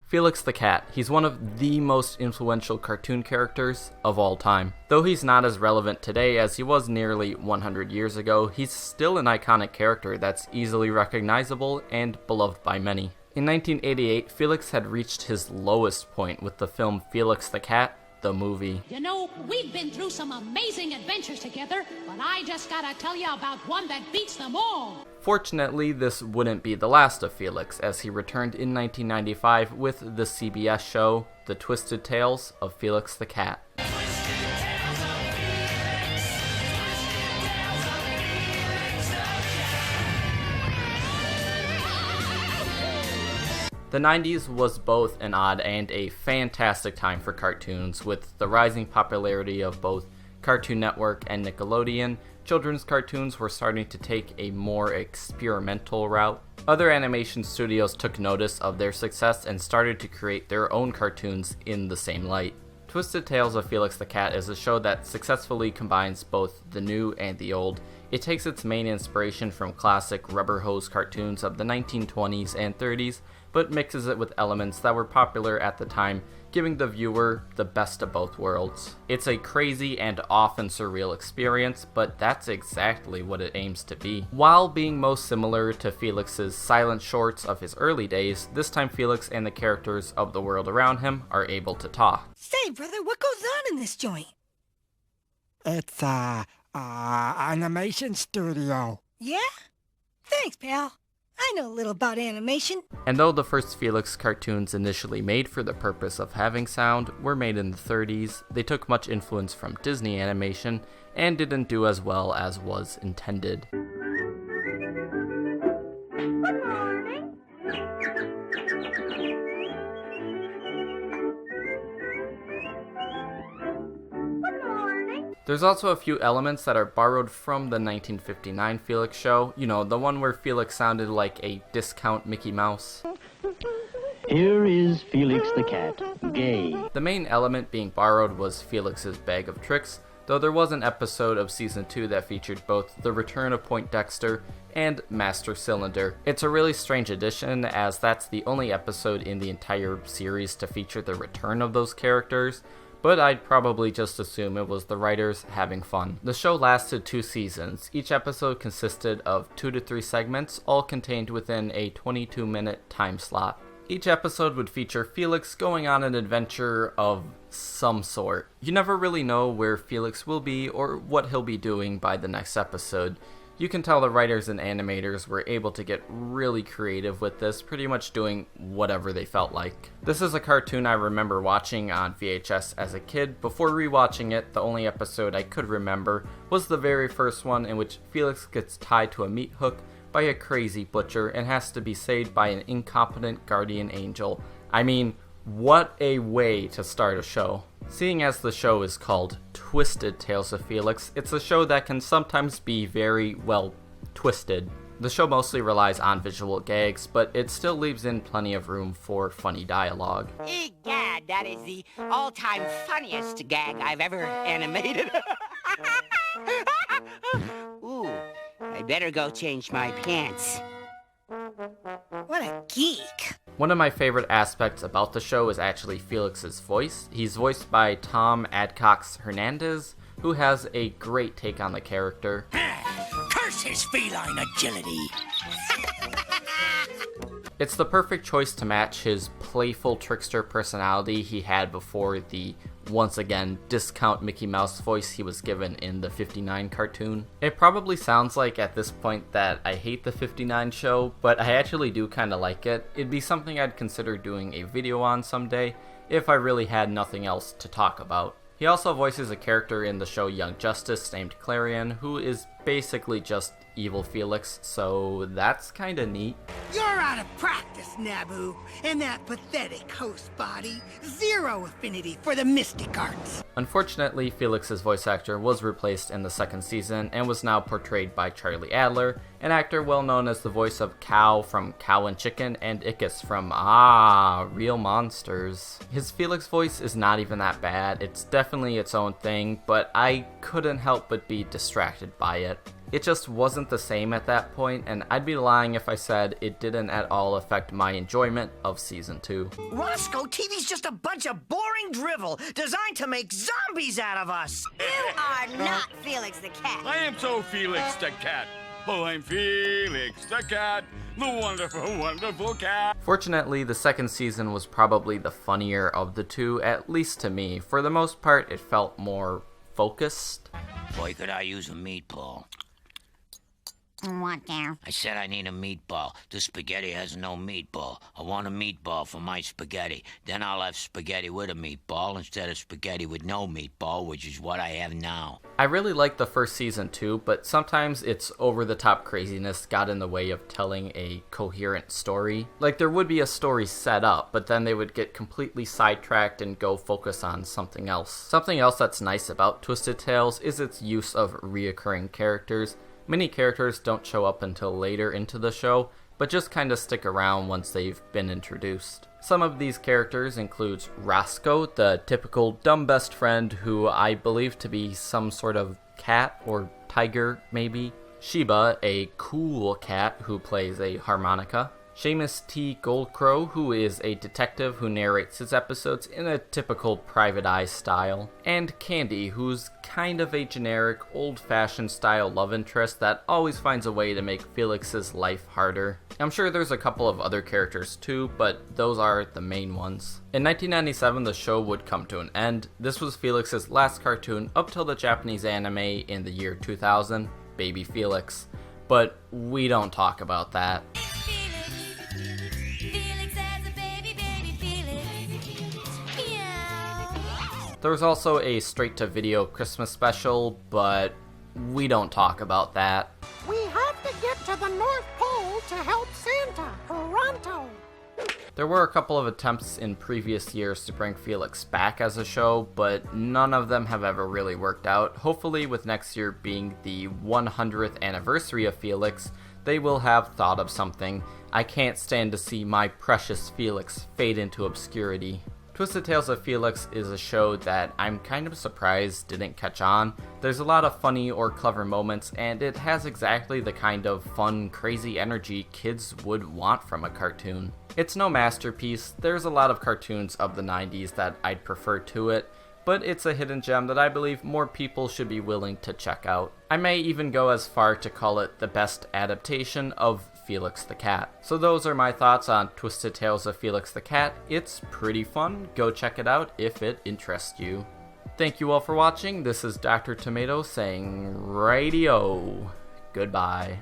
Felix the Cat. He's one of the most influential cartoon characters of all time. Though he's not as relevant today as he was nearly 100 years ago, he's still an iconic character that's easily recognizable and beloved by many. In 1988, Felix had reached his lowest point with the film Felix the Cat, the movie. You know, we've been through some amazing adventures together, but I just gotta tell you about one that beats them all. Fortunately, this wouldn't be the last of Felix, as he returned in 1995 with the CBS show, The Twisted Tales of Felix the Cat. The 90s was both an odd and a fantastic time for cartoons, with the rising popularity of both Cartoon Network and Nickelodeon. Children's cartoons were starting to take a more experimental route. Other animation studios took notice of their success and started to create their own cartoons in the same light. Twisted Tales of Felix the Cat is a show that successfully combines both the new and the old. It takes its main inspiration from classic rubber hose cartoons of the 1920s and 30s, but mixes it with elements that were popular at the time, giving the viewer the best of both worlds. It's a crazy and often surreal experience, but that's exactly what it aims to be. While being most similar to Felix's silent shorts of his early days, this time Felix and the characters of the world around him are able to talk. Say, brother, what goes on in this joint? It's animation studio. Yeah? Thanks, pal. I know a little about animation. And though the first Felix cartoons initially made for the purpose of having sound were made in the 30s, they took much influence from Disney animation and didn't do as well as was intended. There's also a few elements that are borrowed from the 1959 Felix show, you know, the one where Felix sounded like a discount Mickey Mouse. Here is Felix the Cat, gay. The main element being borrowed was Felix's bag of tricks, though there was an episode of season 2 that featured both the return of Poindexter and Master Cylinder. It's a really strange addition, as that's the only episode in the entire series to feature the return of those characters, but I'd probably just assume it was the writers having fun. The show lasted 2 seasons. Each episode consisted of 2 to 3 segments, all contained within a 22-minute time slot. Each episode would feature Felix going on an adventure of some sort. You never really know where Felix will be or what he'll be doing by the next episode. You can tell the writers and animators were able to get really creative with this, pretty much doing whatever they felt like. This is a cartoon I remember watching on VHS as a kid. Before rewatching it, the only episode I could remember was the very first one, in which Felix gets tied to a meat hook by a crazy butcher and has to be saved by an incompetent guardian angel. I mean, what a way to start a show. Seeing as the show is called Twisted Tales of Felix, it's a show that can sometimes be very, well, twisted. The show mostly relies on visual gags, but it still leaves in plenty of room for funny dialogue. Egad, that is the all-time funniest gag I've ever animated. Ooh, I better go change my pants. What a geek. One of my favorite aspects about the show is actually Felix's voice. He's voiced by Tom Adcox Hernandez, who has a great take on the character. Curse his feline agility. It's the perfect choice to match his playful trickster personality he had before the, once again, discount Mickey Mouse voice he was given in the 59 cartoon. It probably sounds like at this point that I hate the 59 show, but I actually do kinda like it. It'd be something I'd consider doing a video on someday, if I really had nothing else to talk about. He also voices a character in the show Young Justice named Clarion, who is basically just evil Felix, so that's kinda neat. You're out of practice, Naboo, and that pathetic host body. Zero affinity for the mystic arts. Unfortunately, Felix's voice actor was replaced in the second season and was now portrayed by Charlie Adler, an actor well known as the voice of Cow from Cow and Chicken and Ickis from Real Monsters. His Felix voice is not even that bad. It's definitely its own thing, but I couldn't help but be distracted by it. It just wasn't the same at that point, and I'd be lying if I said it didn't at all affect my enjoyment of Season 2. Roscoe, TV's just a bunch of boring drivel designed to make zombies out of us. You are not Felix the cat. I am so Felix the cat. Oh, I'm Felix the cat, the wonderful, wonderful cat. Fortunately, the second season was probably the funnier of the two, at least to me. For the most part, it felt more focused. Boy, could I use a meatball. What there? I said I need a meatball. The spaghetti has no meatball. I want a meatball for my spaghetti. Then I'll have spaghetti with a meatball instead of spaghetti with no meatball, which is what I have now. I really liked the first season too, but sometimes its over-the-top craziness got in the way of telling a coherent story. Like, there would be a story set up, but then they would get completely sidetracked and go focus on something else. Something else that's nice about Twisted Tales is its use of reoccurring characters. Many characters don't show up until later into the show, but just kind of stick around once they've been introduced. Some of these characters include Roscoe, the typical dumb best friend who I believe to be some sort of cat or tiger, maybe. Sheba, a cool cat who plays a harmonica. Seamus T. Goldcrow, who is a detective who narrates his episodes in a typical Private Eye style. And Candy, who's kind of a generic, old-fashioned style love interest that always finds a way to make Felix's life harder. I'm sure there's a couple of other characters too, but those are the main ones. In 1997, the show would come to an end. This was Felix's last cartoon up till the Japanese anime in the year 2000, Baby Felix. But we don't talk about that. There was also a straight-to-video Christmas special, but we don't talk about that. We have to get to the North Pole to help Santa. Toronto. There were a couple of attempts in previous years to bring Felix back as a show, but none of them have ever really worked out. Hopefully, with next year being the 100th anniversary of Felix, they will have thought of something. I can't stand to see my precious Felix fade into obscurity. Twisted Tales of Felix is a show that I'm kind of surprised didn't catch on. There's a lot of funny or clever moments, and it has exactly the kind of fun, crazy energy kids would want from a cartoon. It's no masterpiece. There's a lot of cartoons of the 90s that I'd prefer to it, but it's a hidden gem that I believe more people should be willing to check out. I may even go as far to call it the best adaptation of Felix the Cat. So those are my thoughts on Twisted Tales of Felix the Cat. It's pretty fun. Go check it out if it interests you. Thank you all for watching. This is Dr. Tomato saying radio. Goodbye.